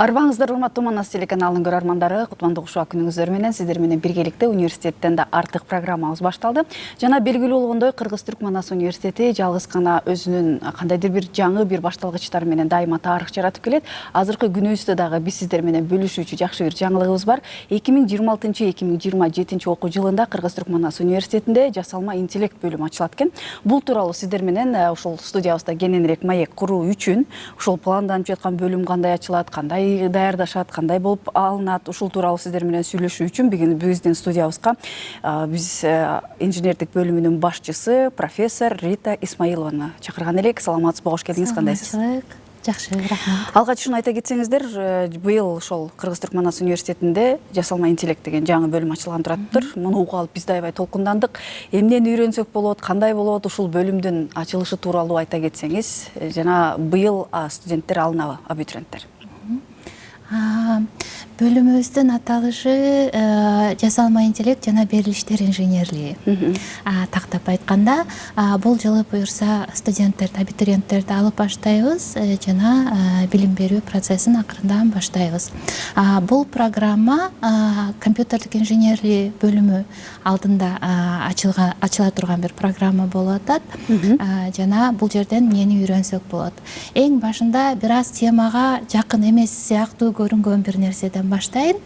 Арбаңыздар урматтуу Манас телеканалынын көрөрмандары, кутмандуу ушуа күнүңүздөр менен сиздер менен биргеликте университеттен да артык программабыз башталды. Жана белгилүү болгондой, Кыргыз-Түрк Манас университети жалгыз гана өзүнүн кандайдыр бир жаңы бир башталгычтары менен дайыма тарых жаратып келет. Азыркы күнүбүздө дагы биз сиздер менен бөлүшүүчү жакшы бир жаңылыгыбыз бар. 2026-2027 окуу жылында Кыргыз-Түрк Манас университетинде жасалма интеллект бөлүмү ачылат экен. Бул тууралуу сиздер менен ушул студиябызда кененирээк маек куруу үчүн ушул планданып жаткан бөлүм кандай ачылат, кандай даярдашат, кандай болуп алынат, ушул тууралуу сиздер менен сүйлөшүү үчүн бүгүн биздин студиябызга биз инженердик бөлүмүнүн башчысы профессор Рита Исмаилованы чакырган элек. Саламатсызбы, кош келдиңиз, кандайсыз? Жакшы, рахмат. Алгач ушуну айта кетсеңиздер, быйыл ошол Кыргыз-Түрк Манас университетинде жасалма интеллект деген жаңы бөлүм ачылган тураптыр. Муну угуп алып биз да аябай толкундандык. Эмнени үйрөнсөк болот, кандай болот, ушул бөлүмдүн ачылышы тууралуу айта кетсеңиз, жана быйыл студенттер алынабы, абитуриенттер? Бөлүмүбүздүн аталышы жасалма интеллект жана берилиштер инженерлиги. Тактап айтканда, бул жылы буюрса студенттерди, абитуриенттерди алып баштайбыз жана билим берүү процессин акырындан баштайбыз. Бул программа компьютердик инженерлиги бөлүмү алдында ачыла турган бир программа болуп атат. Жана бул жерден эмнени үйрөнсөк болот. Эң башында бир аз темага жакын эмес сыяктуу көрүнгөн бир нерседен баштайын.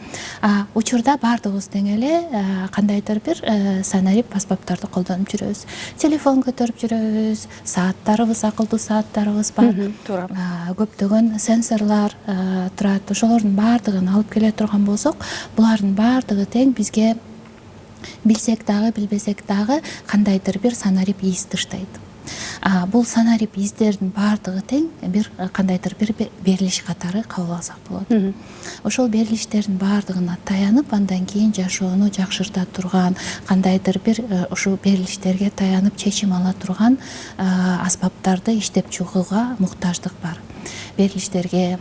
Учурда бардыгыбыз тең эле кандайдыр бир санарип аспаптарды колдонуп жүрөбүз. Телефон көтөрүп жүрөбүз, сааттарыбыз, акылдуу сааттарыбыз бар. Көптөгөн сенсорлор турат. Ошолордун бардыгын алып келе турган болсок, булардын бардыгы тең бизге билсек дагы, билбесек дагы кандайдыр бир санарип из таштайт. Бул санарип издердин бардыгы тең бир кандайдыр бир берилиш катары кабыл алсак болот. Ошол берилиштердин бардыгына таянып, андан кийин жашоону жакшырта турган, кандайдыр бир ушул берилиштерге таянып чечим ала турган аспаптарды иштеп чыгууга муктаждык бар. Берилиштерге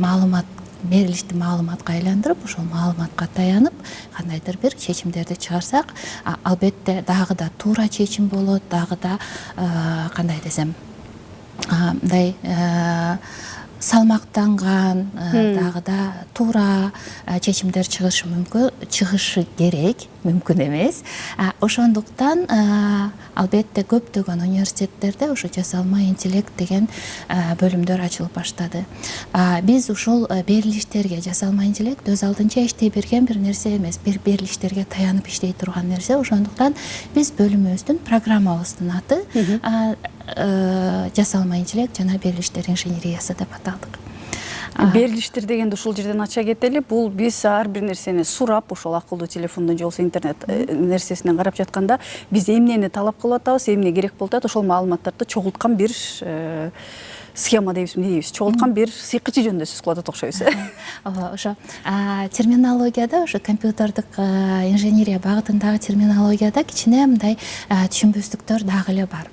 берилишти маалыматка айландырып, ошол маалыматка таянып, кандайдыр бир чечимдерди чыгарсак, албетте дагы да туура чечим болот, дагы да кандай десем, мындай салмактанган, дагы да туура чечимдер чыгышы керек, мүмкүн эмес. Ошондуктан албетте көптөгөн университеттерде ушу жасалма интеллект деген бөлүмдөр ачылып баштады. Биз ушул берилиштерге жасалма интеллект өз алдынча иштей берген бир нерсе эмес, бир берилиштерге таянып иштей турган нерсе. Ошондуктан биз бөлүмүбүздүн программабыздын аты жасалма интеллект жана берилиштер инженериясы деп аталдык. Берилиштер дегенди ушул жерден ача кетели. Бул биз ар бир нерсени сурап, ошол акылдуу телефондон же болбосо интернет нерсесинен карап жатканда, биз эмнени талап кылып атабыз, эмне керек болуп атат, ошол маалыматтарды чогулткан бир схема дейбизби, эмне дейбиз, чогулткан бир сыйкычы жөнүндө сөз кылып атат окшойбуз. Ошо терминологияда, ошо компьютердик инженерия багытындагы терминологияда кичине мындай түшүнбөстүктөр дагы эле бар.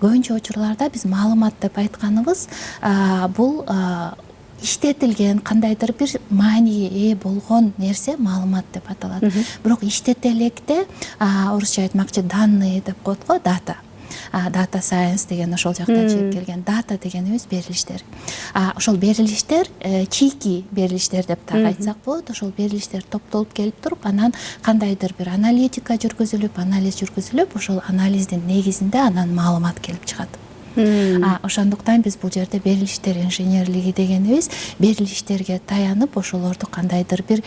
Көбүнчө учурларда биз маалымат деп айтканыбыз бул иштетилген кандайдыр бир мааниге ээ болгон нерсе маалымат деп аталат. Бирок иштете электе орусча айтмакчы данные деп коет го, дата. Data science деген ошол жактан чыгып келген. Дата дегенибиз берилиштер. Ошол берилиштер чийки берилиштер деп дагы айтсак болот. Ошол берилиштер топтолуп келип туруп, анан кандайдыр бир аналитика жүргүзүлүп, анализ жүргүзүлүп, ошол анализдин негизинде анан маалымат келип чыгат. Ошондуктан биз бул жерде берилиштер инженерлиги дегенибиз берилиштерге таянып, ошолорду кандайдыр бир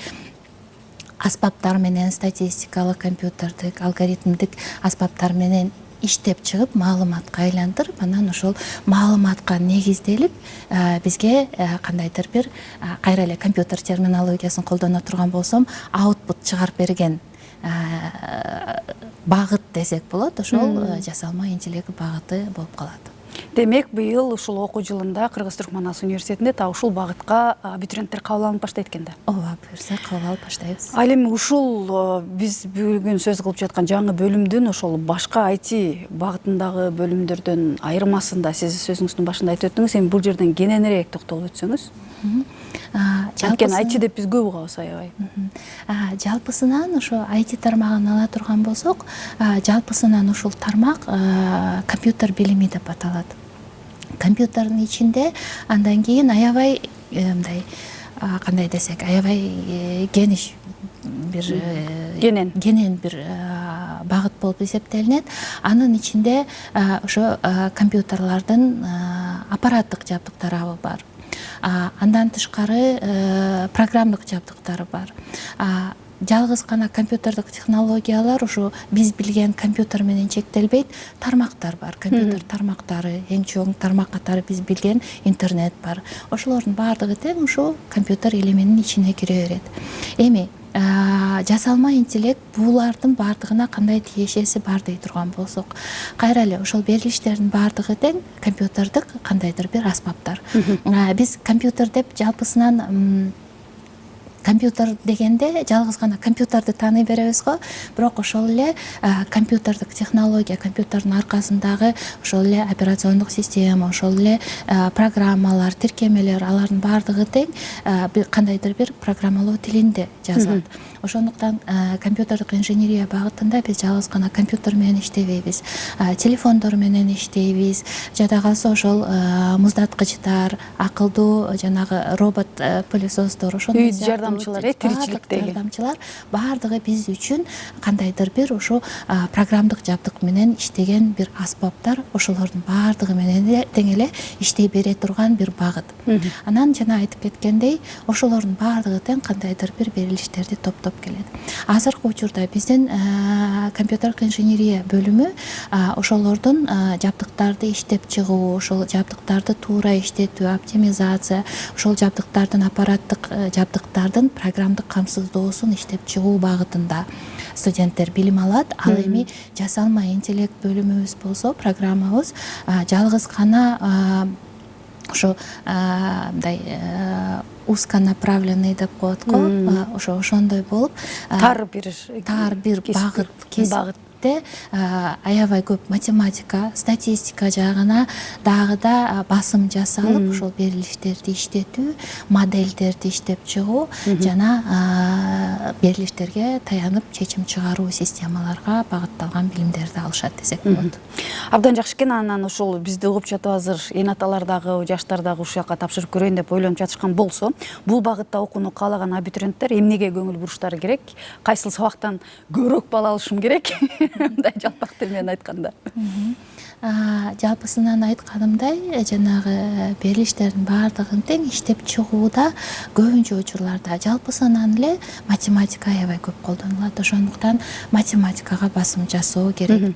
аспаптар менен, статистикалык, компьютердик, алгоритмдик аспаптар менен иштеп чыгып, маалыматка айландырып, анан ошол маалыматка негизделип, бизге кандайдыр бир кайра эле компьютер терминологиясын колдоно турган болсом, аутпут чыгарып берген багыт десек болот, ошол жасалма интеллект багыты болуп калат. Демек, быйыл ушул окуу жылында Кыргыз-Түрк Манас университетинде та ушул багытка абитуриенттер кабыл алынып баштайт экен да. Ооба, буюрса кабыл алып баштайбыз. Ал эми ушул биз бүгүн сөз кылып жаткан жаңы бөлүмдүн ошол башка IT багытындагы бөлүмдөрдөн айырмасында сиз сөзүңүздүн башында айтып өттүңүз, эми бул жерден кененирээк токтолуп өтсөңүз. Анткени IT деп биз көп угабыз аябай. Жалпысынан ошо IT тармагын ала турган болсок, жалпысынан ушул тармак компьютер билими деп аталат. Компьютердин ичинде андан кийин аябай мындай кандай десек аябай гениş бир кенен бир багыт болуп эсептелинет. Анын ичинде ошо компьютерлардын аппараттык жабдыктары бар. Андан тышкары программдык жабдыктары бар. Жалгыз гана компьютердик технологиялар ушу биз билген компьютер менен чектелбейт. Тармактар бар, компьютер тармактары, эң чоң тармак катары биз билген интернет бар. Ошолордун баардыгы тең ушу компьютер элементинин ичине кире берет. Эми жасалма интеллект булардын баардыгына кандай тиешеси бар дей турган болсок, кайра эле ошол берилиштердин баардыгы тең компьютердик кандайдыр бир аспаптар. Биз компьютер деп жалпысынан компьютер дегенде жалгыз гана компьютерди тааный беребиз го, бирок ошол эле компьютердик технология, компьютердин аркасындагы ошол эле операциондук система, ошол эле программалар, тиркемелер, алардын баардыгы тең кандайдыр бир программалоо тилинде жазылат. Ошондуктан компьютердик инженерия багытында биз жалгыз гана компьютер менен иштебейбиз, телефондор менен иштейбиз, жада калса ошол муздаткычтар, акылдуу жанагы робот пылесостор, ошондой жардамчылар баардыгы биз үчүн кандайдыр бир ошо программдык жабдык менен иштеген бир аспаптар, ошолордун баардыгы менен тең эле иштей бере турган бир багыт. Анан жана айтып кеткендей, ошолордун баардыгы тең кандайдыр бир берилиштерди топтоп келет. Азыркы учурда биздин компьютердик инженерия бөлүмү ошолордун жабдыктарды иштеп чыгуу, ошол жабдыктарды туура иштетүү, оптимизация, ошол жабдыктардын аппараттык жабдыктардын программдык камсыздоосун иштеп чыгуу багытында студенттер билим алат. Ал эми жасалма интеллект бөлүмүбүз болсо, программабыз жалгыз гана ошо мындай узконаправленный деп коет го, ошондой болуп тар бир багыт багытте аябай көп математика, статистика жагына дагы да басым жасалып, ошол берилиштерди иштетүү, модельдерди иштеп чыгуу жана берилиштерге таянып чечим чыгаруу системаларга багытталган билимдерди алышат десек болот. Абдан жакшы экен. Анан ошол бизди угуп жатып азыр эне аталардагы, жаштардагы ушул жака тапшырып көрөйүн деп ойлонуп жатышкан болсо, бул багытта окууну каалаган абитуриенттер эмнеге көңүл буруштары керек? Кайсыл сабактан көбүрөөк балл алышым керек? Мындай жалпак тил менен айтканда. Жалпысынан айтканымдай, жанагы берилиштердин баардыгын тең иштеп чыгууда көбүнчө учурларда жалпысынан эле математика аябай көп колдонулат. Ошондуктан математикага басым жасоо керек.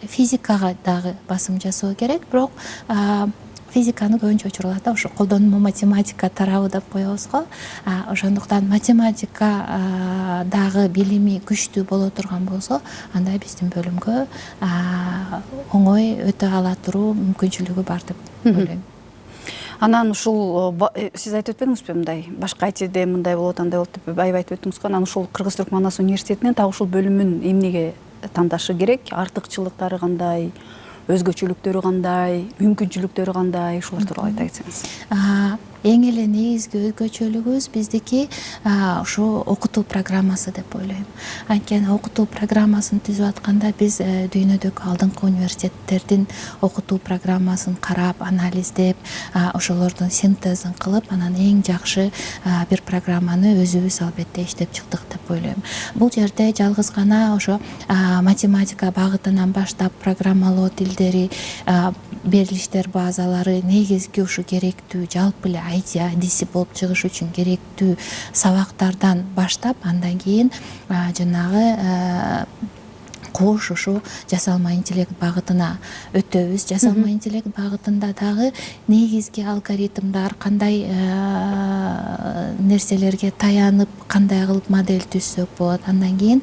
Физикага дагы басым жасоо керек, бирок физиканы көбүнчө учурларда ошо колдонмо математика тарабы деп коебуз го. Ошондуктан математика дагы билими күчтүү боло турган болсо, анда биздин бөлүмгө оңой өтө ала туруу мүмкүнчүлүгү бар деп ойлойм. Анан ушул сиз айтып өтпөдүңүзбү, мындай башка айтиде мындай болот, андай болот деп аябай айтып өттүңүз го. Анан ушул Кыргыз-Түрк Манас университетинен так ушул бөлүмүн эмнеге тандашы керек? Артыкчылыктары кандай? Өзгөчөлүктөрү кандай, мүмкүнчүлүктөрү кандай, ушулар тууралуу айта кетсеңиз. Эң эле негизги өзгөчөлүгүбүз биздики ушу окутуу программасы деп ойлойм. Анткени окутуу программасын түзүп атканда биз дүйнөдөгү алдыңкы университеттердин окутуу программасын карап, анализдеп, ошолордун синтезин кылып, анан эң жакшы бир программаны өзүбүз албетте иштеп чыктык деп ойлойм. Бул жерде жалгыз гана ошо математика багытынан баштап программалоо тилдери, берилиштер базалары, негизги ушу керектүү жалпы эле IT адиси болуп чыгыш үчүн керектүү сабактардан баштап, андан кийин жанагы кош ушу жасалма интеллект багытына өтөбүз. Жасалма интеллект багытында дагы негизги алгоритмдар, кандай нерселерге таянып, кандай кылып модель түзсөк болот. Андан кийин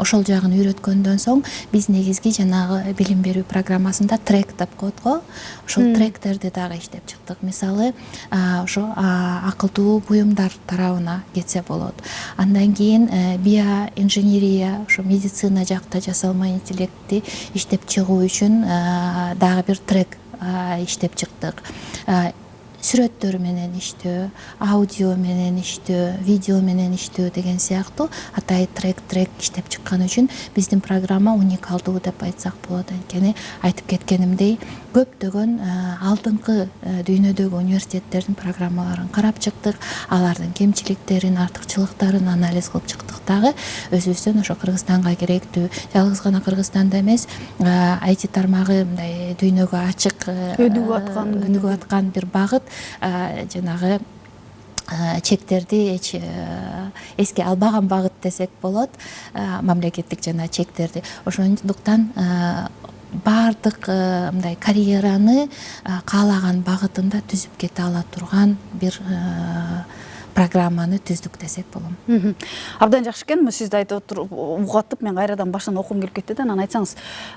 ошол жагын үйрөткөндөн соң биз негизги жанагы билим берүү программасында трек деп коет го. Ошол тректерди дагы иштеп чыктык. Мисалы, ошо акылдуу буюмдар тарабына кетсе болот. Андан кийин биоинженерия, ошо медицина жакта жасалма интеллектти иштеп чыгуу үчүн дагы бир трек иштеп чыктык. сүрөттөр менен иштөө, аудио менен иштөө, видео менен иштөө деген сыяктуу атай трек иштеп чыккан үчүн биздин программа уникалдуу деп айтсак болот. Анткени айтып кеткенимдей көптөгөн алдыңкы дүйнөдөгү университеттердин программаларын карап чыктык, алардын кемчиликтерин, артыкчылыктарын анализ кылып чыктык дагы өзүбүздөн ошо Кыргызстанга керектүү, жалгыз гана Кыргызстанда эмес, IT тармагы мындай дүйнөгө ачык өнүгүп аткан бир багыт, жанагы чектерди эч эске албаган багыт десек болот, мамлекеттик жана чектерди. Ошондуктан баардык мындай карьераны каалаган багытында түзүп кете ала турган бир программаны түздүк десек болом. Абдан жакшы экен. Сизди айтып угатып, мен кайрадан башынан окугум келип кетти да. Анан айтсаңыз,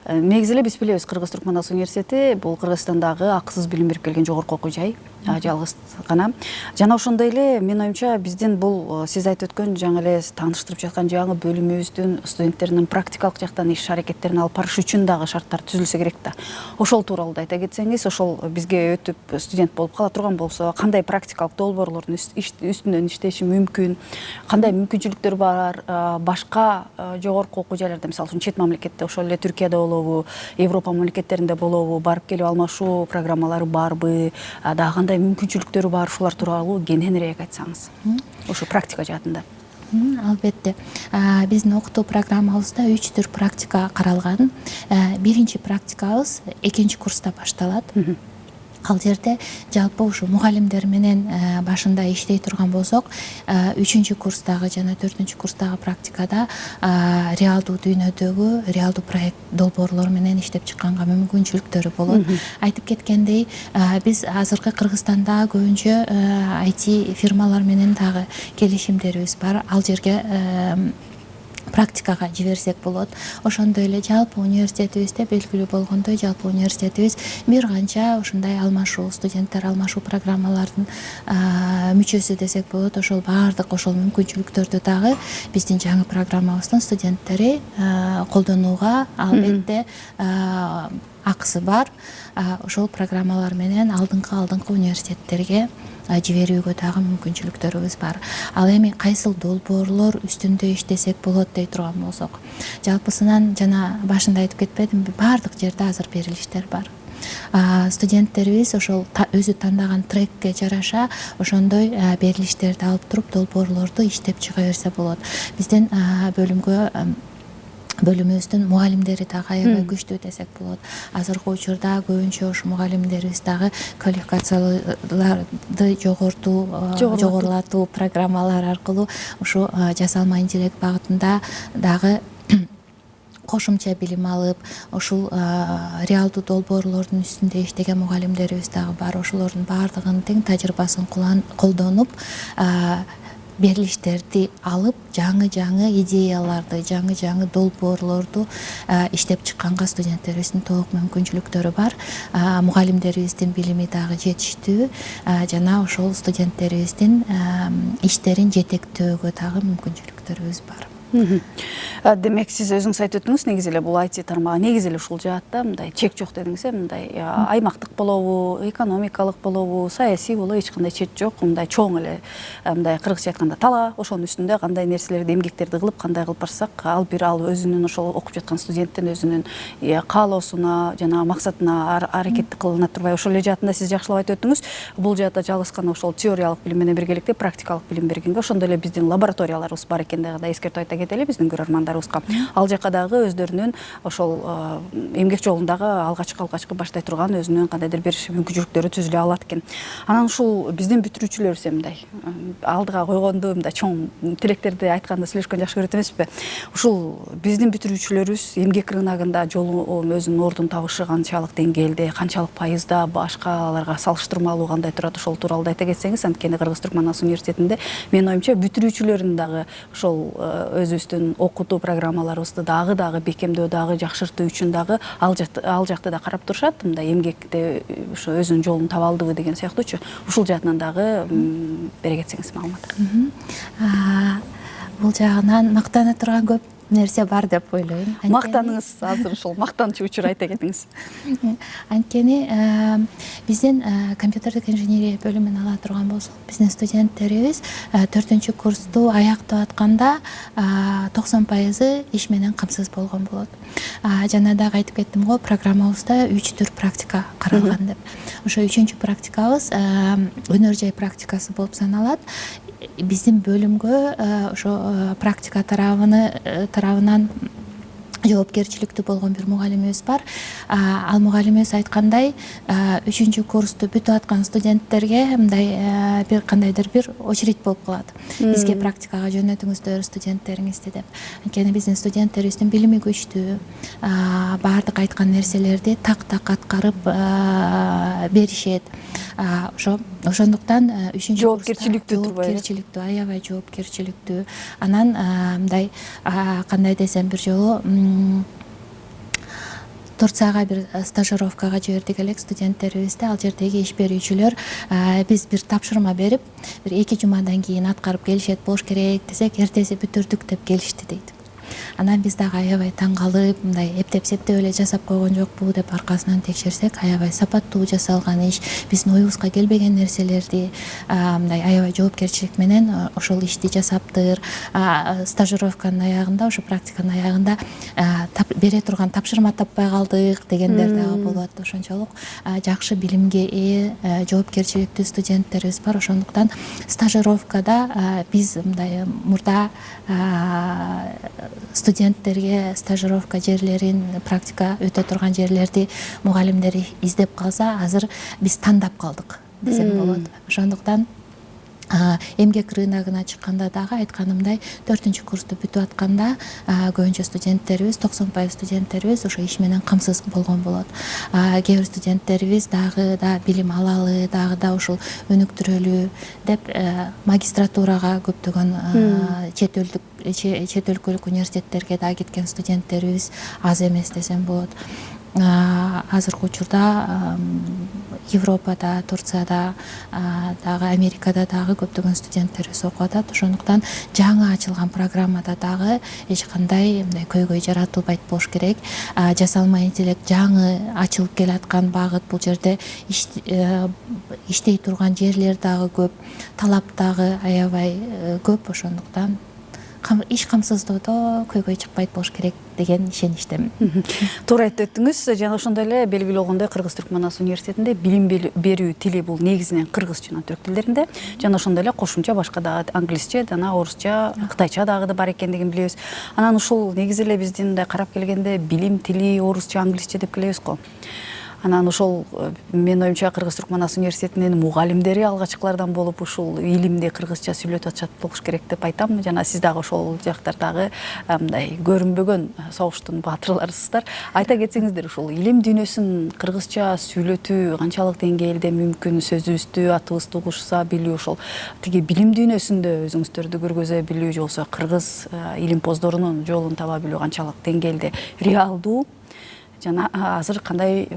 негизи эле биз билебиз, Кыргыз-Туркманстан университети бул Кыргызстандагы акысыз билим берип келген жогорку окуу жай, жалгыз гана. Жана ошондой эле менин оюмча биздин бул сиз айтып өткөн жаңы эле тааныштырып жаткан жаңы бөлүмүбүздүн студенттеринин практикалык жактан иш аракеттерин алып барыш үчүн дагы шарттар түзүлсө керек да. Ошол тууралуу да айта кетсеңиз, ошол бизге өтүп студент болуп кала турган болсо, кандай практикалык долбоорлордун үстүнөн иштеши мүмкүн, кандай мүмкүнчүлүктөр бар, башка жогорку окуу жайларда, мисалы үчүн чет мамлекетте, ошол эле Түркияда болобу, Европа мамлекеттеринде болобу, барып келип алмашуу программалары барбы, дагы кандай мүмкүнчүлүктөрү бар, ушулар тууралуу кененирээк айтсаңыз, ошо практика жаатында. Албетте, биздин окутуу программабызда 3 түр практика каралган. Биринчи практикабыз 2-курста башталат. Ал жерде жалпы ушу мугалимдер менен башында иштей турган болсок, 3-курстагы жана 4-курстагы практикада реалдуу дүйнөдөгү реалдуу проект долбоорлор менен иштеп чыкканга мүмкүнчүлүктөрү болот. Айтып кеткендей, биз азыркы Кыргызстанда көбүнчө IT фирмалар менен дагы келишимдерибиз бар. Ал жерге практикага жиберсек болот. Ошондой эле жалпы университетибизде белгилүү болгондой, жалпы университетибиз бир канча ушундай алмашуу, студенттер алмашуу программалардын мүчөсү десек болот. Ошол баардык ошол мүмкүнчүлүктөрдү дагы биздин жаңы программабыздын студенттери колдонууга албетте акысы бар. Ошол программалар менен алдыңкы университеттерге жиберүүгө дагы мүмкүнчүлүктөрүбүз бар. Ал эми кайсыл долбоорлор үстүндө иштесек болот дей турган болсок, жалпысынан жана башында айтып кетпедимби, баардык жерде азыр берилиштер бар. Студенттерибиз ошол өзү тандаган трекке жараша ошондой берилиштерди алып туруп долбоорлорду иштеп чыга берсе болот. Биздин бөлүмүбүздүн мугалимдери дагы аябай күчтүү десек болот. Азыркы учурда көбүнчө ушу мугалимдерибиз дагы квалификацияларды жогорулатуу программалар аркылуу ушу жасалма интеллект багытында дагы кошумча билим алып, ушул реалдуу долбоорлордун үстүндө иштеген мугалимдерибиз дагы бар. Ошолордун баардыгынын тең тажрыйбасын колдонуп, берилиштерди алып, жаңы идеяларды, жаңы долбоорлорду иштеп чыкканга студенттерибиздин толук мүмкүнчүлүктөрү бар. Мугалимдерибиздин билими дагы жетиштүү, жана ошол студенттерибиздин иштерин жетектөөгө дагы мүмкүнчүлүктөрүбүз бар. Демек, сиз өзүңүз айтып өттүңүз, негизи эле бул IT тармагы негизи эле ушул жаатта мындай чек жок дедиңиз, мындай аймактык болобу, экономикалык болобу, саясий болобу, эч кандай чек жок, мындай чоң эле мындай кыргызча айтканда тала, ошонун үстүндө кандай нерселерди, эмгектерди кылып, кандай кылып барсак, ал өзүнүн ошол окуп жаткан студенттин өзүнүн каалоосуна жана максатына аракет кылына турбай, ошол эле жаатында сиз жакшылап айтып өттүңүз. Бул жаатта жалгыз гана ошол теориялык билим менен биргеликте практикалык билим бергенге, ошондой эле биздин лабораторияларыбыз бар экендиги да эскертип айта кетели биздин көрөрмандарыбызга. Ал жака дагы өздөрүнүн ошол эмгек жолундагы алгачкы баштай турган өзүнүн кандайдыр бир мүмкүнчүлүктөрү түзүлө алат экен. Анан ушул биздин бүтүрүүчүлөрүбүз мындай алдыга койгонду мындай чоң тилектерди айтканда сүйлөшкөн жакшы көрөт эмеспи? Ушул биздин бүтүрүүчүлөрүбүз эмгек рыногунда жолу өзүнүн ордун табышы канчалык деңгээлде, канчалык пайызда, башкаларга салыштырмалуу кандай турат, ошол тууралуу айта кетсеңиз. Анткени Кыргыз-Туркманстан университетинде менин оюмча бүтүрүүчүлөрүн дагы ошол өзүбүздүн окутуу программаларыбызды дагы бекемдөө, дагы жакшыртуу үчүн дагы ал жакты да карап турушат. Мындай эмгекте ошо өзүнүн жолун таба алдыбы деген сыяктуучу. Ушул жаатынан дагы бере кетсеңиз маалымат. Бул жагынан мактана турган көп нерсе бар деп ойлойм. Мактаныңыз азыр ушул мактанчу учур айта кетиңиз. Анткени биздин компьютердик инженерия бөлүмүн ала турган болсок, биздин студенттерибиз 4 курсту аяктап атканда 90% иш менен камсыз болгон болот. Жана дагы айтып кеттим го, программабызда 3 түр практика каралган деп. Ошо 3-чү практикабыз өнөр жай практикасы болуп саналат. Биздин бөлүмгө ошо практика тарабынан жоопкерчиликтүү болгон бир мугалимибиз бар. Ал мугалимибиз айткандай, 3-чү курсту бүтүп аткан студенттерге мындай бир кандайдыр бир очередь болуп калат. Бизге практикага жөнөтүңүздөр студенттериңизди деп. Анткени биздин студенттерибиздин билими күчтүү, баардык айткан нерселерди так аткарып беришет. Ошондуктан 3-чү жоопкерчиликтүү турбайбы? Жоопкерчиликтүү, аябай жоопкерчиликтүү. Анан мындай кандай десем, бир жолу Турцияга бир стажировкага жибердик элек студенттерибизди. Ал жердеги иш берүүчүлөр биз бир тапшырма берип, бир 2 жумадан кийин аткарып келишет болуш керек десек, эртеси бүтүрдүк деп келишти дейт. Анан биз дагы аябай таң калып, мындай эптеп эле жасап койгон жокпу деп аркасынан текшерсек, аябай сапаттуу жасалган иш, биздин оюбузга келбеген нерселерди мындай аябай жоопкерчилик менен ошол ишти жасаптыр. Стажировканын аягында, ошо практиканын аягында бере турган тапшырма таппай калдык дегендер дагы болот. Ошончолук жакшы билимге ээ, жоопкерчиликтүү студенттерибиз бар. Ошондуктан стажировкада биз мындай мурда студенттерге стажировка жерлерин, практика өтө турган жерлерди мугалимдер издеп калса, азыр биз тандап калдык десем болот. Ошондуктан эмгек рыногуна чыкканда дагы айтканымдай 4 курсту бүтүп атканда көбүнчө студенттерибиз, 90% студенттерибиз ошо иш менен камсыз болгон болот. Кээ бир студенттерибиз дагы да билим алалы, дагы да ушул өнүктүрөлү деп магистратурага көптөгөн чет өлкөлүк университеттерге да кеткен студенттерибиз аз эмес десем болот. Азыркы учурда Европада, Турцияда, дагы Америкада дагы көптөгөн студенттерибиз окуп атат. Ошондуктан жаңы ачылган программада дагы эч кандай көйгөй жаратылбайт болуш керек. Жасалма интеллект жаңы ачылып келаткан багыт. Бул жерде иштей турган жерлер дагы көп, талап дагы аябай көп. Ошондуктан иш камсыздоодо көйгөй чыкпайт болуш керек деген ишеничтемин. Туура айтып өттүңүз. Жана ошондой эле белгилүү болгондой Кыргыз-Түркмөнстан университетинде билим берүү тили бул негизинен кыргыз жана түрк тилдеринде, жана ошондой эле кошумча башка дагы англисче, жана орусча, кытайча дагы бар экендигин билебиз. Анан ушул негизи эле биздин мындай карап келгенде билим тили орусча, англисче деп келебиз го. Анан ошол менин оюмча Кыргыз-Түркмөнстан университетинин мугалимдери алгачкылардан болуп ушул илимди кыргызча сүйлөтүп атышат болуш керек деп айтам. Жана сиз дагы ошол жактардагы мындай көрүнбөгөн согуштун баатырларысыздар. Айта кетсеңиздер, ушул илим дүйнөсүн кыргызча сүйлөтүү канчалык деңгээлде мүмкүн, сөзүбүздү, атыбызды угушса билүү, ошол тиги билим дүйнөсүндө өзүңүздөрдү көргөзө билүү, же болбосо кыргыз илимпоздорунун жолун таба билүү канчалык деңгээлде реалдуу, жана азыр кандай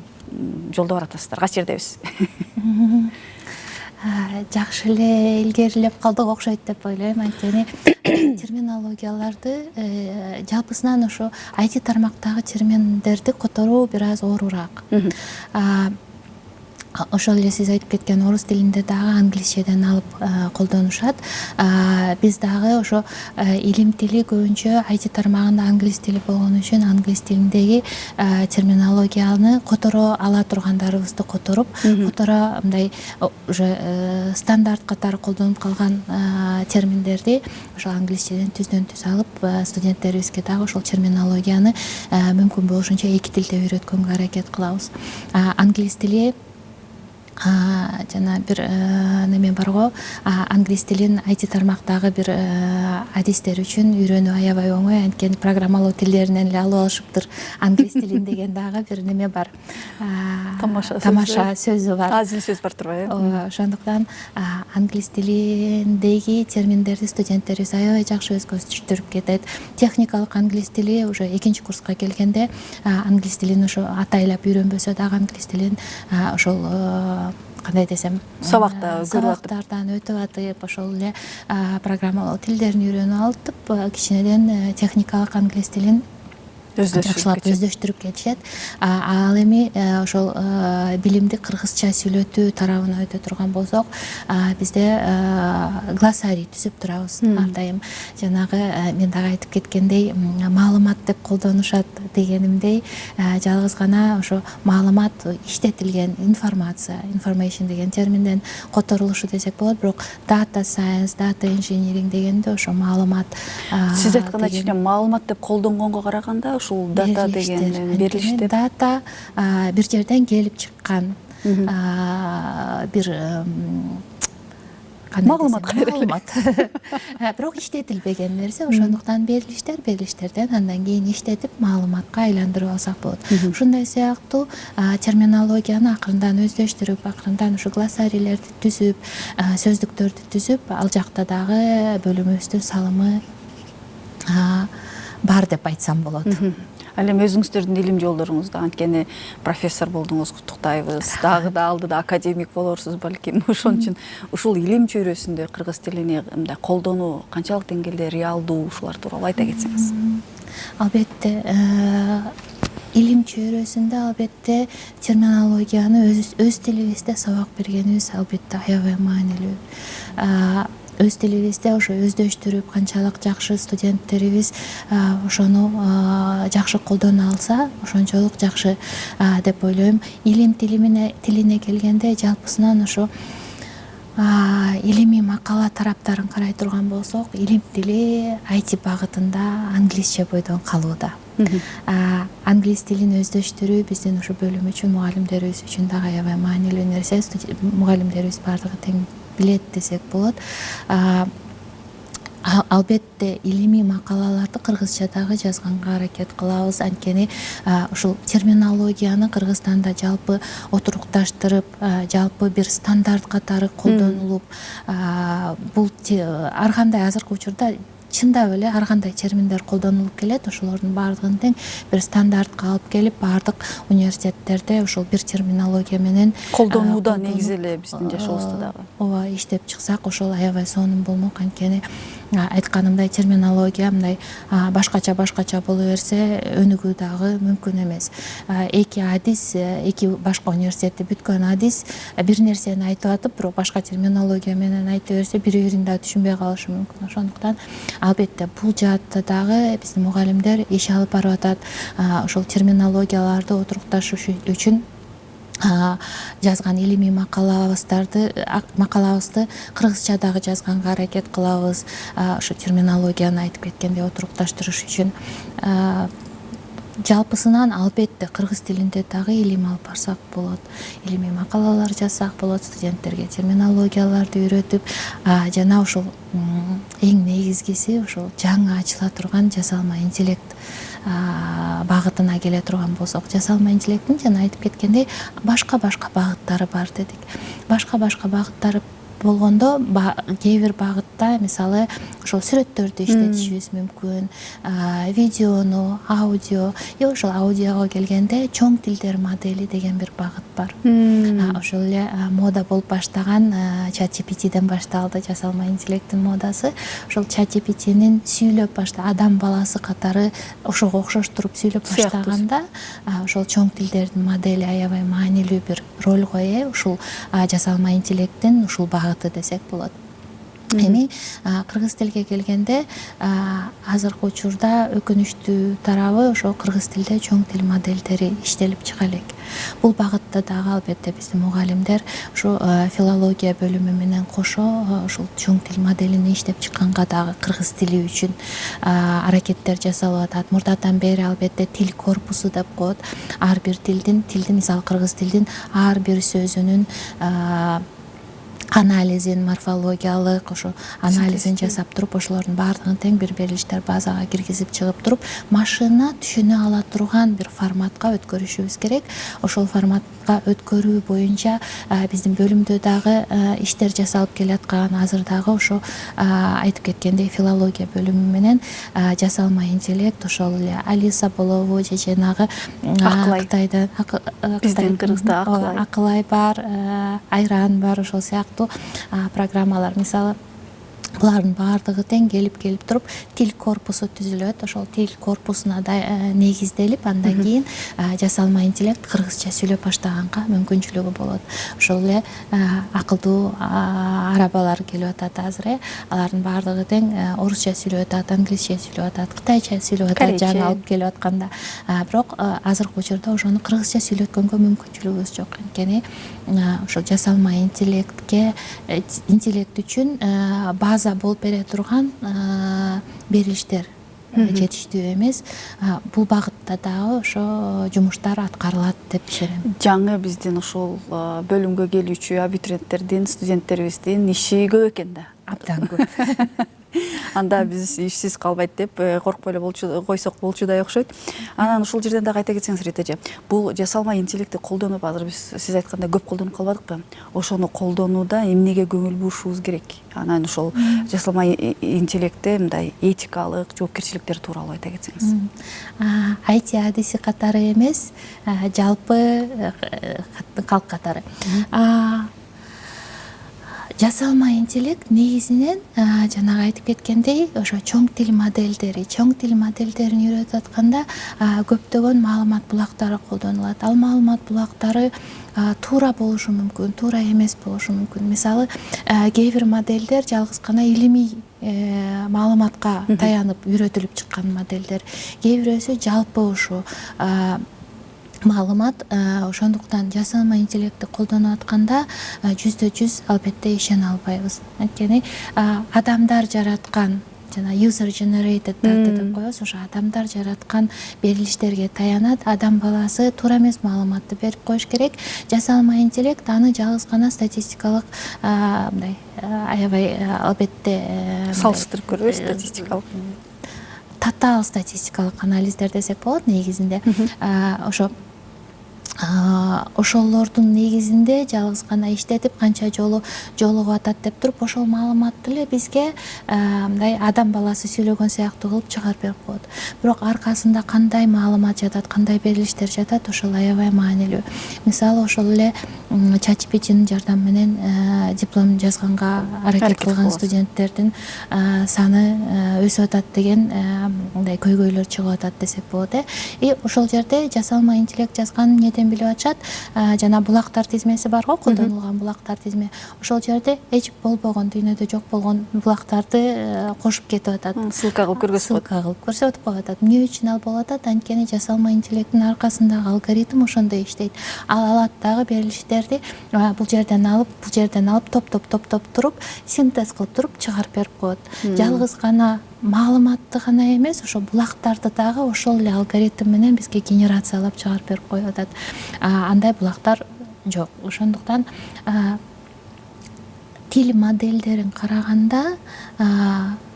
жолдо баратасыздар, кайсы жердебиз? Жакшы эле илгерилеп калдык окшойт деп ойлойм. Анткени терминологияларды жалпысынан ошо IT тармактагы терминдерди которуу бир аз оорураак. Ошол эле сиз айтып кеткен орус тилинде дагы англисчеден алып колдонушат. Биз дагы ошо илим тили көбүнчө IT тармагында англис тили болгон үчүн англис тилиндеги терминологияны которо ала тургандарыбызды которуп, которо мындай уже стандарт катары колдонуп калган терминдерди ошо англисчеден түздөн-түз алып, студенттерибизге дагы ошол терминологияны мүмкүн болушунча эки тилде үйрөткөнгө аракет кылабыз. Англис тили жана бир неме бар го, англис тилин IT тармактагы бир адистер үчүн үйрөнүү аябай оңой, анткени программалоо тилдеринен эле алып алышыптыр англис тилин деген дагы бир неме бар. Тамаша сөзү бар. Азил сөз бар турбайбы? Ошондуктан англис тилиндеги терминдерди студенттерибиз аябай жакшы өзгөчтүрүп кетет. Техникалык англис тили уже 2 курска келгенде англис тилин ошо атайлап үйрөнбөсө дагы англис тилин ошол кандай десем, Сабакта көрүп атып. сабактардан өтүп атып, ошол эле программалоо тилдерин үйрөнүп алып, кичинеден техникалык англис тилин жакшылап өздөштүрүп кетишет. Ал эми ошол билимди кыргызча сүйлөтүү тарабына өтө турган болсок, бизде глоссарий түзүп турабыз ар дайым. Жанагы мен дагы айтып кеткендей, маалымат деп колдонушат дегенимдей, жалгыз гана ошо маалымат иштетилген информация, information деген терминден которулушу десек болот, бирок data science, data engineering дегенде ошо маалымат. Сиз айтканда кичине маалымат деп колдонгонго караганда ушул дата деген берилишти. Дата бир жерден келип чыккан бир маалымат. Бирок иштетилбеген нерсе, ошондуктан берилиштерден андан кийин иштетип маалыматка айландырып алсак болот. Ушундай сыяктуу терминологияны акырындан өздөштүрүп, акырындан ушу глоссарийлерди түзүп, сөздүктөрдү түзүп, ал жакта дагы бөлүмүбүздүн салымы бар деп айтсам болот. Ал эми өзүңүздөрдүн илим жолдоруңузда анткени профессор болдуңуз, куттуктайбыз. Дагы да алдыда академик болорсуз балким. Ошон үчүн ушул илим чөйрөсүндө кыргыз тилини мындай колдонуу канчалык деңгээлде реалдуу, ушулар тууралуу айта кетсеңиз. Албетте, илим чөйрөсүндө албетте терминологияны өз тилибизде сабак бергенибиз албетте аябай маанилүү. Өз тилибизде ошо өздөштүрүп, канчалык жакшы студенттерибиз ошону жакшы колдоно алса, ошончолук жакшы деп ойлойм. Илим тилине келгенде жалпысынан ошо илимий макала тараптарын карай турган болсок, илим тили IT багытында англисче бойдон калууда. Англис тилин өздөштүрүү биздин ушу бөлүм үчүн, мугалимдерибиз үчүн дагы аябай маанилүү нерсе. Мугалимдерибиз бардыгы тең билет десек болот. Албетте илимий макалаларды кыргызча дагы жазганга аракет кылабыз. Анткени ушул терминологияны Кыргызстанда жалпы отурукташтырып, жалпы бир стандарт катары колдонулуп, бул ар кандай азыркы учурда чындап эле ар кандай терминдер колдонулуп келет. Ошолордун баардыгын тең бир стандартка алып келип, баардык университеттерде ошол бир терминология менен колдонууда негизи эле биздин жашообузда дагы. Ооба, иштеп чыксак ошол аябай сонун болмок. Анткени айтканымдай терминология мындай башкача боло берсе өнүгүү дагы мүмкүн эмес. Эки адис, эки башка университетти бүткөн адис бир нерсени айтып атып, бирок башка терминология менен айта берсе, бири-бирин дагы түшүнбөй калышы мүмкүн. Ошондуктан албетте бул жаатта дагы биздин мугалимдер иш алып барып атат. Ошол терминологияларды отурукташыш үчүн жазган илимий макалабызды кыргызча дагы жазганга аракет кылабыз. Ошо терминологияны айтып кеткендей отурукташтырыш үчүн. Жалпысынан албетте кыргыз тилинде дагы илим алып барсак болот. Илимий макалалар жазсак болот, студенттерге терминологияларды үйрөтүп, жана ошол эң негизгиси ошол жаңы ачыла турган жасалма интеллект багытына келе турган болсок, жасалма интеллекттин жана айтып кеткендей башка багыттары бар дедик. Башка багыттары болгондо кээ бир багытта мисалы ошол сүрөттөрдү иштетишибиз мүмкүн, видеону, аудио, ошол аудиого келгенде чоң тилдер модели деген бир багыт бар. Ошол эле мода болуп баштаган ChatGPTден башталды жасалма интеллекттин модасы. Ошол ChatGPTнин сүйлөп адам баласы катары ошого окшоштуруп сүйлөп баштаганда, ошол чоң тилдердин модели аябай маанилүү бир ролго ээ. Ушул жасалма интеллекттин ушул багыты десек болот. Эми кыргыз тилге келгенде азыркы учурда өкүнүчтүү тарабы ошо кыргыз тилде чоң тил модельдери иштелип чыга элек. Бул багытта дагы албетте биздин мугалимдер ошо филология бөлүмү менен кошо ошол чоң тил моделин иштеп чыкканга дагы кыргыз тили үчүн аракеттер жасалып атат. Мурдадан бери албетте тил корпусу деп коет. Ар бир тилдин мисалы кыргыз тилдин ар бир сөзүнүн анализин, морфологиялык ошо анализин жасап туруп, ошолордун баардыгын тең бир берилиштер базага киргизип чыгып туруп, машина түшүнө ала турган бир форматка өткөрүшүбүз керек. Ошол форматка өткөрүү боюнча биздин бөлүмдө дагы иштер жасалып келаткан, азыр дагы ошо айтып кеткендей филология бөлүмү менен жасалма интеллект, ошол эле Алиса болобу же жанагы Кытайда биздин Кыргызда Акылай бар, Айран бар, ошол сыяктуу программалар, мисалы булардын баардыгы тең келип туруп тил корпусу түзүлөт. Ошол тил корпусуна негизделип, андан кийин жасалма интеллект кыргызча сүйлөп баштаганга мүмкүнчүлүгү болот. Ошол эле акылдуу арабалар келип атат азыр. Алардын баардыгы тең орусча сүйлөп атат, англисче сүйлөп атат, кытайча сүйлөп атат, жаңы алып келип атканда. Бирок азыркы учурда ошону кыргызча сүйлөткөнгө мүмкүнчүлүгүбүз жок. Анткени ошол жасалма интеллект үчүн база болуп бере турган берилиштер жетиштүү эмес. Бул багытта дагы ошо жумуштар аткарылат деп ишенем. Жаңы биздин ошол бөлүмгө келүүчү абитуриенттердин, студенттерибиздин иши көп экен да. Абдан көп. Анда биз ишсиз калбайт деп коркпой эле койсок болчудай окшойт. Анан ушул жерден дагы айта кетсеңиз, Рита эже, бул жасалма интеллектти колдонуп, азыр биз сиз айткандай көп колдонуп калбадыкпы? Ошону колдонууда эмнеге көңүл бурушубуз керек? Анан ошол жасалма интеллектте мындай этикалык жоопкерчиликтер тууралуу айта кетсеңиз. Айти адиси катары эмес, жалпы калк катары. Жасалма интеллект негизинен жанагы айтып кеткендей, ошо чоң тил моделдерин үйрөтүп атканда көптөгөн маалымат булактары колдонулат. Ал маалымат булактары туура болушу мүмкүн, туура эмес болушу мүмкүн. Мисалы, кээ бир модельдер жалгыз гана илимий маалыматка таянып үйрөтүлүп чыккан модельдер, кээ бирөөсү жалпы ушу маалымат. Ошондуктан жасалма интеллектти колдонуп атканда 100% албетте ишене албайбыз. Анткени адамдар жараткан, жана user generated data деп коебуз, ошо адамдар жараткан берилиштерге таянат. Адам баласы туура эмес маалыматты берип коюш керек. Жасалма интеллект аны жалгыз гана статистикалык мындай аябай албетте салыштырып көрбөйбүз, статистикалык татаал статистикалык анализдер десек болот негизинде. Ошолордун негизинде жалгыз гана иштетип канча жолу жолугуп атат деп туруп, ошол маалыматты эле бизге мындай адам баласы сүйлөгөн сыяктуу кылып чыгарып берип коет. Бирок аркасында кандай маалымат жатат, кандай берилиштер жатат, ошол аябай маанилүү. Мисалы, ошол эле ChatGPT'нин жардамы менен диплом жазганга аракет кылган студенттердин саны өсүп атат деген мындай көйгөйлөр чыгып атат десек болот. Ошол жерде жасалма интеллект жазган эмнеден билип атышат? Жана булактар тизмеси барго, колдонулган булактар тизме. Ошол жерде эч болбогон, дүйнөдө жок болгон булактарды кошуп кетип атат. Ссылка кылып көрсөтүп коюп атат. Эмне үчүн ал болуп атат? Анткени жасалма интеллекттин аркасындагы алгоритм ошондой иштейт. Ал алат дагы берилиштерди бул жерден алып топ туруп, синтез кылып туруп чыгарып берип коет. Жалгыз гана маалыматты гана эмес, ошо булактарды дагы ошол эле алгоритм менен бизге генерациялап чыгарып берип коюп атат. Андай булактар жок. Ошондуктан тил модельдерин караганда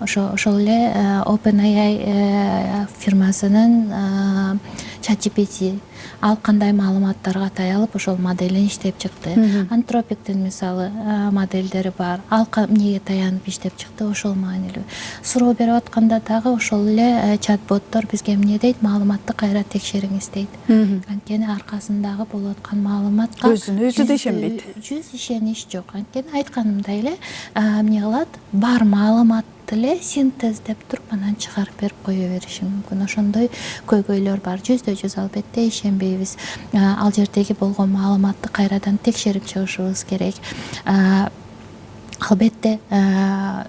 ошол эле OpenAI фирмасынын ChatGPT ал кандай маалыматтарга таялып ошол моделин иштеп чыкты. Антропиктин мисалы модельдери бар. Ал эмнеге таянып иштеп чыкты, ошол маанилүү. Суроо берип атканда дагы ошол эле чат-боттор бизге эмне дейт? Маалыматты кайра текшериңиз дейт. Анткени аркасындагы болуп аткан маалыматка өзү да ишенбейт. 100% ишенич жок. Анткени айтканымдай эле эмне кылат? Бар маалымат эле синтездеп туруп анан чыгарып берип кое бериши мүмкүн. Ошондой көйгөйлөр бар. 100% албетте ишенбейбиз. Ал жердеги болгон маалыматты кайрадан текшерип чыгышыбыз керек. албетте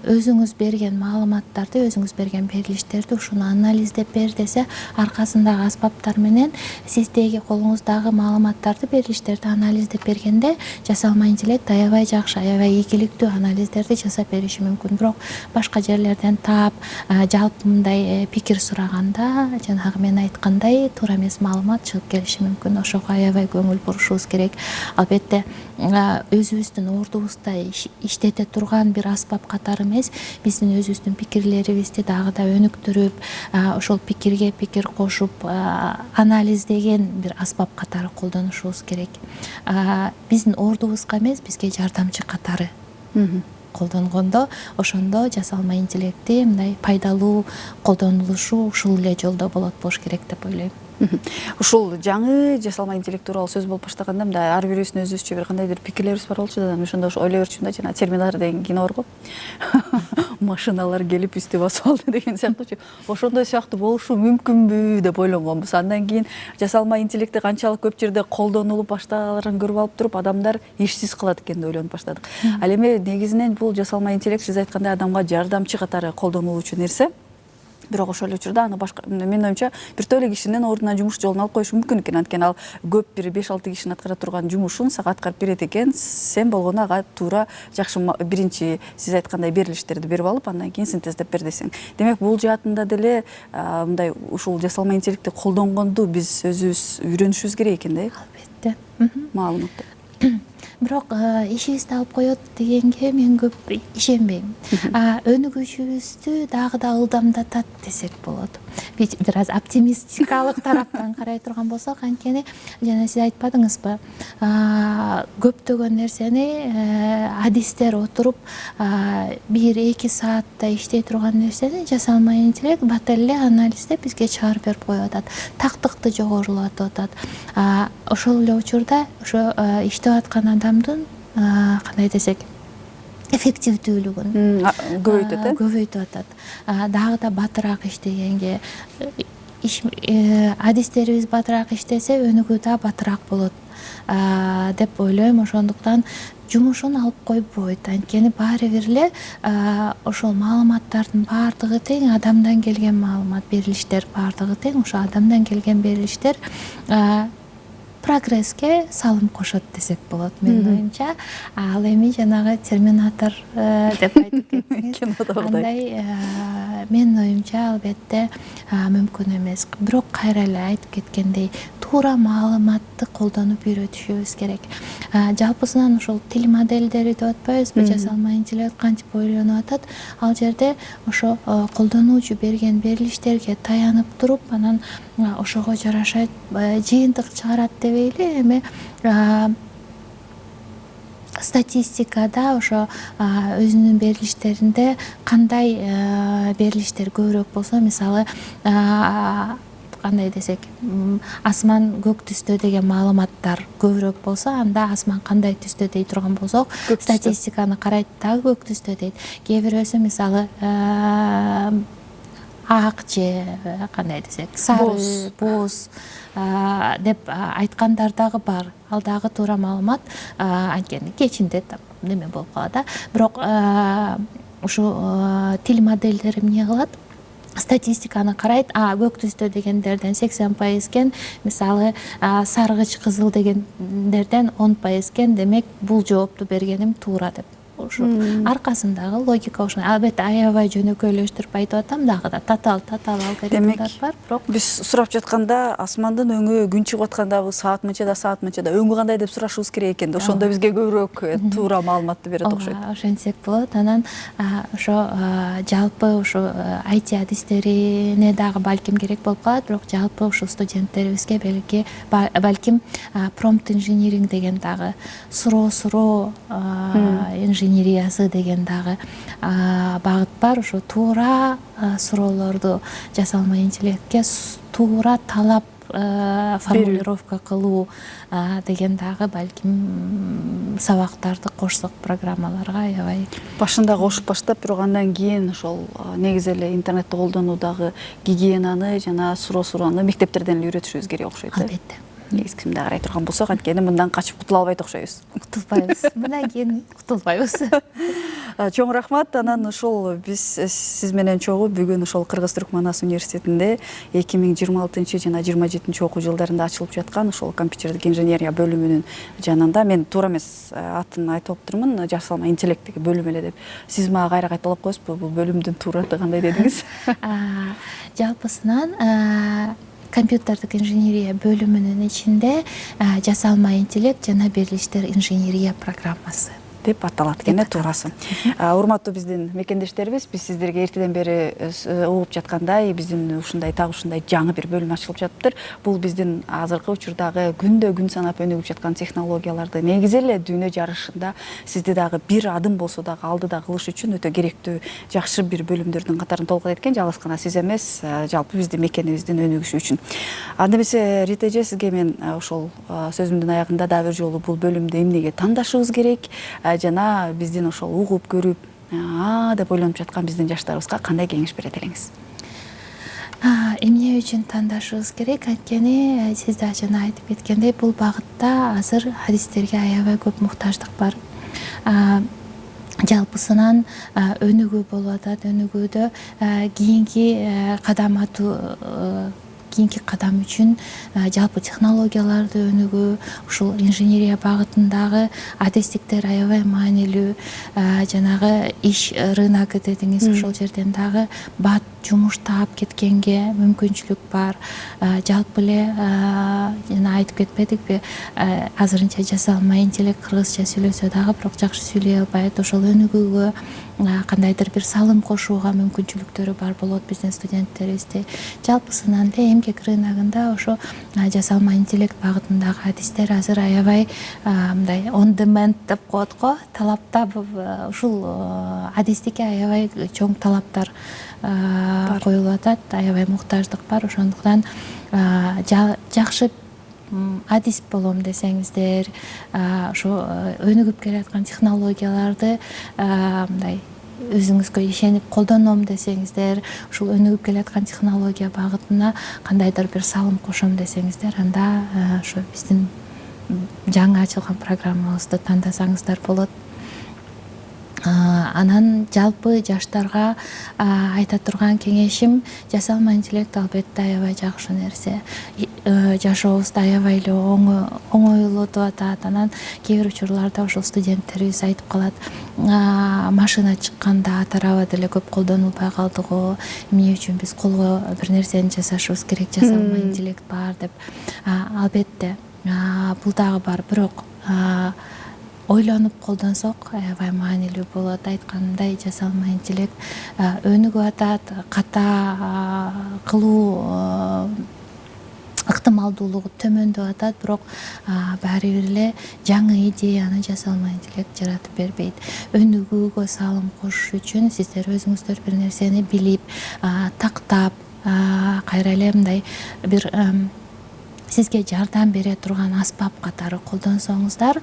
өзүңүз берген маалыматтарды, өзүңүз берген берилиштерди ушуну анализдеп бер десе, аркасындагы аспаптар менен сиздеги колуңуздагы маалыматтарды, берилиштерди анализдеп бергенде жасалма интеллект аябай жакшы, аябай ийгиликтүү анализдерди жасап бериши мүмкүн. Бирок башка жерлерден таап, жалпы мындай пикир сураганда, жанагы мен айткандай туура эмес маалымат чыгып келиши мүмкүн. Ошого аябай көңүл бурушубуз керек. Албетте өзүбүздүн ордубузда иштете турган бир аспап катары эмес, биздин өзүбүздүн пикирлерибизди дагы да өнүктүрүп, ошол пикирге пикир кошуп, анализдеген бир аспап катары колдонушубуз керек. Биздин ордубузга эмес, бизге жардамчы катары колдонгондо, ошондо жасалма интеллекти мындай пайдалуу колдонулушу ушул эле жолдо болот болуш керек деп ойлойм. Ушул жаңы жасалма интеллект тууралуу сөз болуп баштаганда, мындай ар бирибиздин өзүбүзчө бир кандай бир пикирлерибиз бар болчу да, ошондо ойлой берчүмүн да, жана Терминатор деген кино бар го. Машиналар келип үстү басып алды деген сыяктуучу. Ошондой сыяктуу болушу мүмкүнбү деп ойлонгонбуз. Андан кийин жасалма интеллекти канчалык көп жерде колдонулуп баштагаларын көрүп алып туруп, адамдар ишсиз калат экен деп ойлонуп баштадык. Ал эми негизинен бул жасалма интеллект сиз айткандай адамга жардамчы катары колдонулуучу нерсе. Бирок ошол эле учурда аны башка, менин оюмча, бир эле кишинин ордуна жумуш жолун алып коюшу мүмкүн экен. Анткени ал көп бир 5-6 кишинин аткара турган жумушун сага аткарып берет экен. Сен болгону ага туура жакшы биринчи сиз айткандай берилиштерди берип алып, андан кийин синтездеп бер десең. Демек, бул жаатында деле мындай ушул жасалма интеллектти колдонгонду биз өзүбүз үйрөнүшүбүз керек экен да. Албетте. Маалыматты. Бирок ишибизди алып коет дегенге мен көп ишенбейм. Өнүгүшүбүздү дагы да ылдамдатат десек болот. Бир аз оптимистикалык тараптан карай турган болсок, анткени жана сиз айтпадыңызбы, көптөгөн нерсени адистер отуруп 1-2 саатта иштей турган нерсени жасалма интеллект бат эле анализдеп бизге чыгарып берип коюп атат. Тактыкты жогорулатып атат. Ошол эле учурда ошо иштеп аткан адамдын кандай десек эффективдүүлүгүн көбөйтүп атат. Дагы да батыраак иштегенге, адистерибиз батыраак иштесе өнүгүү да батыраак болот деп ойлойм. Ошондуктан жумушун алып койбойт. Анткени баары бир эле ошол маалыматтардын баардыгы тең, адамдан келген маалымат, берилиштер баардыгы тең. Ошо адамдан келген берилиштер прогресске салым кошот десек болот, менин оюмча. Ал эми жанагы Терминатор деп айтып кеттиңиз. Андай менин оюмча албетте мүмкүн эмес. Бирок кайра эле айтып кеткендей, туура маалыматты колдонуп үйрөтүшүбүз керек. Жалпысынан ошол тил модельдери деп атпайбызбы, жасалма интеллект кантип ойлонуп атат, ал жерде ошо колдонуучу берген берилиштерге таянып туруп, анан ошого жараша жыйынтык чыгарат дебейли, эми статистикада ошо өзүнүн берилиштеринде кандай берилиштер көбүрөөк болсо, мисалы кандай десек, асман көк түстө деген маалыматтар көбүрөөк болсо, анда асман кандай түстө дей турган болсок, статистиканы карайт дагы көк түстө дейт. Кээ бирөөсү мисалы ак же кандай десек, сары, боз деп айткандар дагы бар. Ал дагы туура маалымат, анткени кечинде неме болуп калат да. Бирок ушу тил модельдери эмне кылат? Статистиканы карайт, көк түстө дегендерден 80% экен, мисалы саргыч кызыл дегендерден 10% экен, демек бул жоопту бергеним туура деп. Ушу аркасындагы логика ошо. Албетте аябай жөнөкөйлөштүрүп айтып атам, дагы да татаал алгоритмдар бар, бирок биз сурап жатканда асмандын өңү күн чыгып аткандагы саат мынчада, өңү кандай деп сурашыбыз керек экен да. Ошондо бизге көбүрөөк туура маалыматты берет окшойт. Ошентсек болот. Анан ошо жалпы ошо IT адистерине дагы балким керек болуп калат, бирок жалпы ушул студенттерибизге балким промпт инжиниринг деген дагы суроо инженериясы деген дагы багыт бар. Ошо туура суроолорду жасалма интеллектке туура талап формулировка кылуу деген дагы балким сабактарды кошсок программаларга аябай. Башында кошуп баштап, бирок андан кийин ошол негизи эле интернетти колдонуудагы гигиенаны жана суроону мектептерден эле үйрөтүшүбүз керек окшойт. Албетте. Негизгисинде карай турган болсок, анткени мындан качып кутула албайт окшойбуз. Кутулбайбыз. Мындан кийин кутулбайбыз. Чоң рахмат. Анан ошол биз сиз менен чогуу бүгүн ошол Кыргыз-Түрк Манас университетинде 2026 жана 27 окуу жылдарында ачылып жаткан ошол компьютердик инженерия бөлүмүнүн жанында мен туура эмес атын айтып отурмун, жасалма интеллекттеги бөлүм эле деп. Сиз мага кайра кайталап коесузбу, бул бөлүмдүн туура аты кандай дедиңиз? Жалпысынан компьютердик инженерия бөлүмүнүн ичинде жасалма интеллект жана берилиштер инженерия программасы деп аталат экен туурасы. Урматтуу биздин мекендештерибиз, биз сиздерге эртеден бери угуп жаткандай, биздин ушундай жаңы бир бөлүм ачылып жатыптыр. Бул биздин азыркы учурдагы күндө күн санап өнүгүп жаткан технологияларды негизи эле дүйнө жарышында сизди дагы бир адым болсо дагы алдыда кылыш үчүн өтө керектүү жакшы бир бөлүмдөрдүн катарын толуктайт экен. Жалгыз гана сиз эмес, жалпы биздин мекенибиздин өнүгүшү үчүн. Анда эмесе Рита эже, сизге мен ошол сөзүмдүн аягында дагы бир жолу бул бөлүмдү эмнеге тандашыбыз керек, жана биздин ошол угуп көрүп деп ойлонуп жаткан биздин жаштарыбызга кандай кеңеш берет элеңиз? Эмне үчүн тандашыбыз керек? Анткени сиз да жана айтып кеткендей, бул багытта азыр адистерге аябай көп муктаждык бар. Жалпысынан өнүгүү болуп атат. Өнүгүүдө кийинки кадам үчүн жалпы технологияларды өнүгүү, ушул инженерия багытындагы адистиктер аябай маанилүү. Жанагы иш рыногу дедиңиз, ошол жерден дагы бат жумуш таап кеткенге мүмкүнчүлүк бар. Жалпы эле жана айтып кетпедикпи, азырынча жасалма интеллект кыргызча сүйлөсө дагы бирок жакшы сүйлөй албайт. Ошол өнүгүүгө кандайдыр бир салым кошууга мүмкүнчүлүктөрү бар болот биздин студенттерибизде. Жалпысынан эле эмгек рыногунда ошо жасалма интеллект багытындагы адистер азыр аябай мындай on demand деп коет го, талапта ушул адистикке аябай чоң талаптар коюлуп атат, аябай муктаждык бар. Ошондуктан жакшы адис болом десеңиздер, ошо өнүгүп келаткан технологияларды мындай өзүңүзгө ишенип колдоном десеңиздер, ушул өнүгүп келаткан технология багытына кандайдыр бир салым кошом десеңиздер, анда ошо биздин жаңы ачылган программабызды тандасаңыздар болот. Анан жалпы жаштарга айта турган кеңешим, жасалма интеллект албетте аябай жакшы нерсе. Жашообузду аябай эле оңойлотуп атат. Анан кээ бир учурларда ошол студенттерибиз айтып калат, машина чыкканда тарабы деле көп колдонулбай калды го, эмне үчүн биз колго бир нерсени жасашыбыз керек, жасалма интеллект бар деп. Албетте бул дагы бар, бирок ойлонуп колдонсок аябай маанилүү болот. Айтканымдай, жасалма интеллект өнүгүп атат, ката кылуу ыктымалдуулугу төмөндөп атат, бирок баары бир эле жаңы идеяны жасалма интеллект жаратып бербейт. Өнүгүүгө салым кошуш үчүн сиздер өзүңүздөр бир нерсени билип, тактап, кайра эле мындай бир сизге жардам бере турган аспап катары колдонсоңуздар,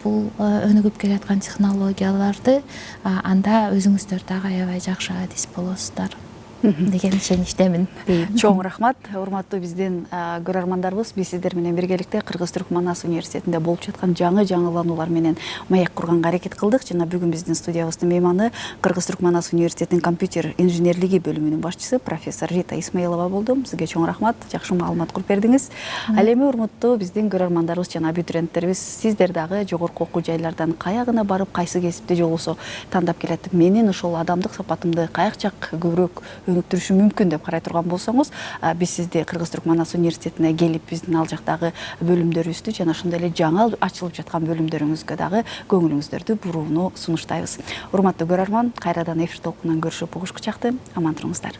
бул өнүгүп келаткан технологияларды анда өзүңүздөр дагы аябай жакшы адис болосуздар деген ишеништемин дейм. Чоң рахмат, урматтуу биздин көрөрмандарыбыз. Биз сиздер менен биргеликте Кыргыз-Түрк Манас университетинде болуп жаткан жаңылануулар менен маек курганга аракет кылдык. Жана бүгүн биздин студиябыздын мейманы Кыргыз-Түрк Манас университетинин компьютер инженерлиги бөлүмүнүн башчысы профессор Рита Исмаилова болду. Сизге чоң рахмат, жакшы маалымат кылып бердиңиз. Ал эми урматтуу биздин көрөрмандарыбыз жана абитуриенттерибиз, сиздер дагы жогорку окуу жайлардан каягына барып, кайсы кесипти жолусо тандап келет, менин ошол адамдык сапатымды каяк жак көбүрөөк өнүктүрүшү мүмкүн деп карай турган болсоңуз, биз сизди Кыргыз-Түрк Манас университетине келип, биздин ал жактагы бөлүмдөрүбүздү жана ошондой эле жаңы ачылып жаткан бөлүмдөрүңүзгө дагы көңүлүңүздөрдү бурууну сунуштайбыз. Урматтуу көрөрман, кайрадан эфир толкунунан көрүшүп угушкучакты, аман туруңуздар.